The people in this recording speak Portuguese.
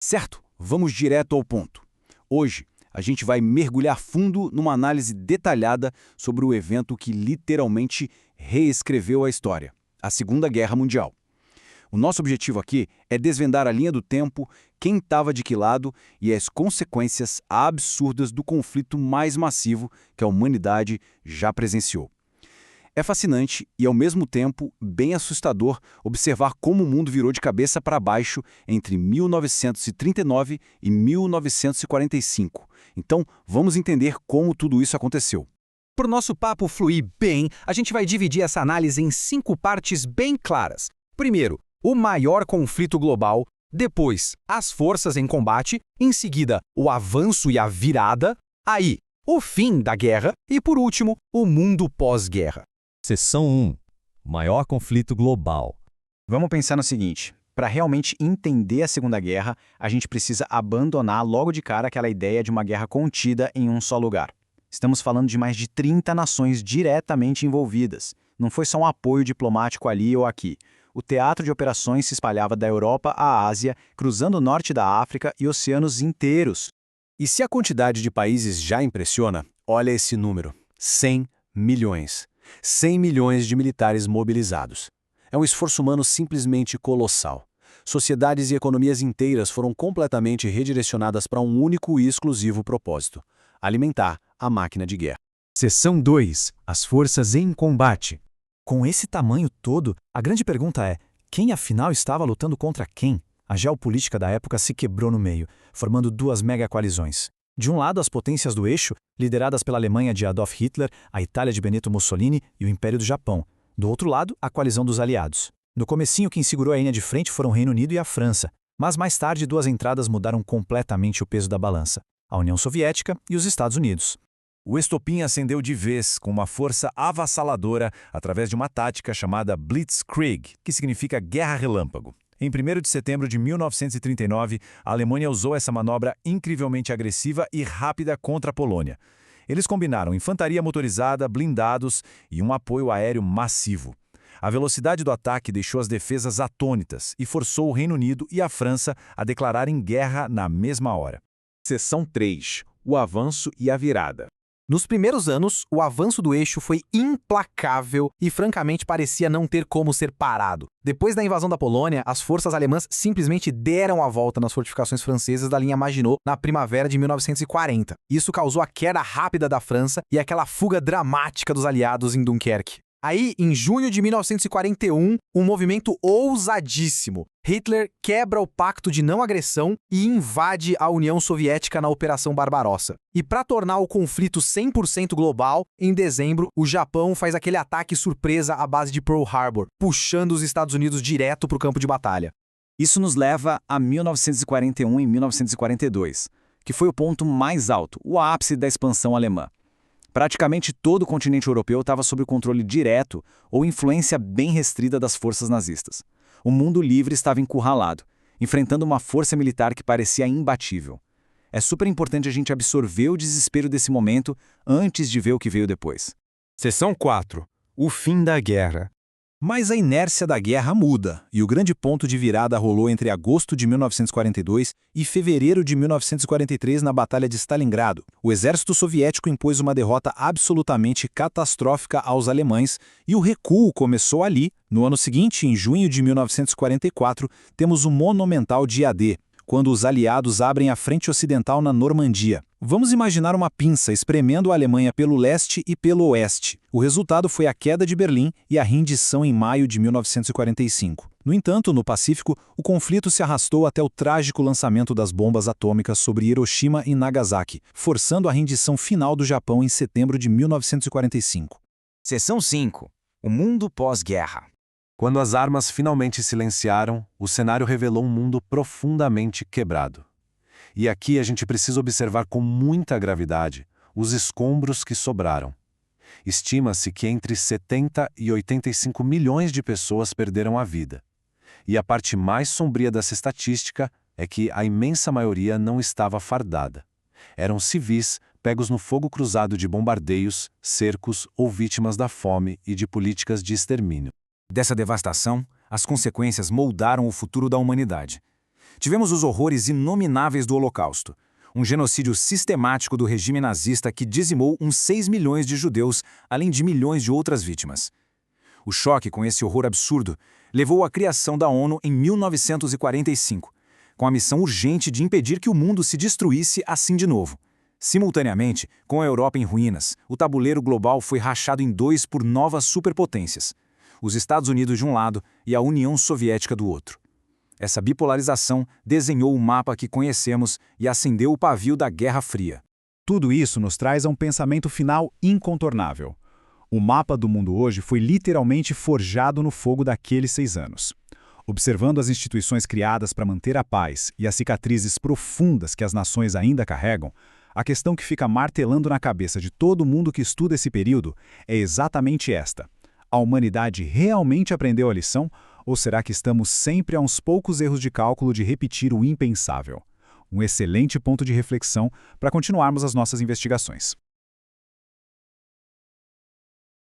Certo, vamos direto ao ponto. Hoje, a gente vai mergulhar fundo numa análise detalhada sobre o evento que literalmente reescreveu a história, a Segunda Guerra Mundial. O nosso objetivo aqui é desvendar a linha do tempo, quem estava de que lado e as consequências absurdas do conflito mais massivo que a humanidade já presenciou. É fascinante e, ao mesmo tempo, bem assustador observar como o mundo virou de cabeça para baixo entre 1939 e 1945. Então, vamos entender como tudo isso aconteceu. Para o nosso papo fluir bem, a gente vai dividir essa análise em 5 partes bem claras. Primeiro, o maior conflito global. Depois, as forças em combate. Em seguida, o avanço e a virada. Aí, o fim da guerra. E, por último, o mundo pós-guerra. Seção 1. Maior conflito global. Vamos pensar no seguinte: para realmente entender a Segunda Guerra, a gente precisa abandonar logo de cara aquela ideia de uma guerra contida em um só lugar. Estamos falando de mais de 30 nações diretamente envolvidas. Não foi só um apoio diplomático ali ou aqui. O teatro de operações se espalhava da Europa à Ásia, cruzando o norte da África e oceanos inteiros. E se a quantidade de países já impressiona, olha esse número: 100 milhões. 100 milhões de militares mobilizados. É um esforço humano simplesmente colossal. Sociedades e economias inteiras foram completamente redirecionadas para um único e exclusivo propósito: alimentar a máquina de guerra. Seção 2. As forças em combate. Com esse tamanho todo, a grande pergunta é: quem afinal estava lutando contra quem? A geopolítica da época se quebrou no meio, formando 2 megacoalizões. De um lado, as potências do eixo, lideradas pela Alemanha de Adolf Hitler, a Itália de Benito Mussolini e o Império do Japão. Do outro lado, a coalizão dos aliados. No comecinho, quem segurou a linha de frente foram o Reino Unido e a França. Mas mais tarde, 2 entradas mudaram completamente o peso da balança: a União Soviética e os Estados Unidos. O estopim acendeu de vez com uma força avassaladora através de uma tática chamada Blitzkrieg, que significa guerra relâmpago. Em 1º de setembro de 1939, a Alemanha usou essa manobra incrivelmente agressiva e rápida contra a Polônia. Eles combinaram infantaria motorizada, blindados e um apoio aéreo massivo. A velocidade do ataque deixou as defesas atônitas e forçou o Reino Unido e a França a declararem guerra na mesma hora. Seção 3. O avanço e a virada. Nos primeiros anos, o avanço do eixo foi implacável e francamente parecia não ter como ser parado. Depois da invasão da Polônia, as forças alemãs simplesmente deram a volta nas fortificações francesas da linha Maginot na primavera de 1940. Isso causou a queda rápida da França e aquela fuga dramática dos aliados em Dunkerque. Aí, em junho de 1941, um movimento ousadíssimo. Hitler quebra o pacto de não agressão e invade a União Soviética na Operação Barbarossa. E para tornar o conflito 100% global, em dezembro, o Japão faz aquele ataque surpresa à base de Pearl Harbor, puxando os Estados Unidos direto para o campo de batalha. Isso nos leva a 1941 e 1942, que foi o ponto mais alto, o ápice da expansão alemã. Praticamente todo o continente europeu estava sob o controle direto ou influência bem restrita das forças nazistas. O mundo livre estava encurralado, enfrentando uma força militar que parecia imbatível. É super importante a gente absorver o desespero desse momento antes de ver o que veio depois. Seção 4. O fim da guerra. Mas a inércia da guerra muda, e o grande ponto de virada rolou entre agosto de 1942 e fevereiro de 1943 na Batalha de Stalingrado. O exército soviético impôs uma derrota absolutamente catastrófica aos alemães, e o recuo começou ali. No ano seguinte, em junho de 1944, temos o monumental dia D, quando os aliados abrem a frente ocidental na Normandia. Vamos imaginar uma pinça espremendo a Alemanha pelo leste e pelo oeste. O resultado foi a queda de Berlim e a rendição em maio de 1945. No entanto, no Pacífico, o conflito se arrastou até o trágico lançamento das bombas atômicas sobre Hiroshima e Nagasaki, forçando a rendição final do Japão em setembro de 1945. Seção 5. O mundo pós-guerra. Quando as armas finalmente silenciaram, o cenário revelou um mundo profundamente quebrado. E aqui a gente precisa observar com muita gravidade os escombros que sobraram. Estima-se que entre 70 e 85 milhões de pessoas perderam a vida. E a parte mais sombria dessa estatística é que a imensa maioria não estava fardada. Eram civis pegos no fogo cruzado de bombardeios, cercos ou vítimas da fome e de políticas de extermínio. Dessa devastação, as consequências moldaram o futuro da humanidade. Tivemos os horrores inomináveis do Holocausto, um genocídio sistemático do regime nazista que dizimou uns 6 milhões de judeus, além de milhões de outras vítimas. O choque com esse horror absurdo levou à criação da ONU em 1945, com a missão urgente de impedir que o mundo se destruísse assim de novo. Simultaneamente, com a Europa em ruínas, o tabuleiro global foi rachado em dois por novas superpotências, os Estados Unidos de um lado e a União Soviética do outro. Essa bipolarização desenhou o mapa que conhecemos e acendeu o pavio da Guerra Fria. Tudo isso nos traz a um pensamento final incontornável. O mapa do mundo hoje foi literalmente forjado no fogo daqueles 6 anos. Observando as instituições criadas para manter a paz e as cicatrizes profundas que as nações ainda carregam, a questão que fica martelando na cabeça de todo mundo que estuda esse período é exatamente esta: a humanidade realmente aprendeu a lição, ou será que estamos sempre a uns poucos erros de cálculo de repetir o impensável? Um excelente ponto de reflexão para continuarmos as nossas investigações.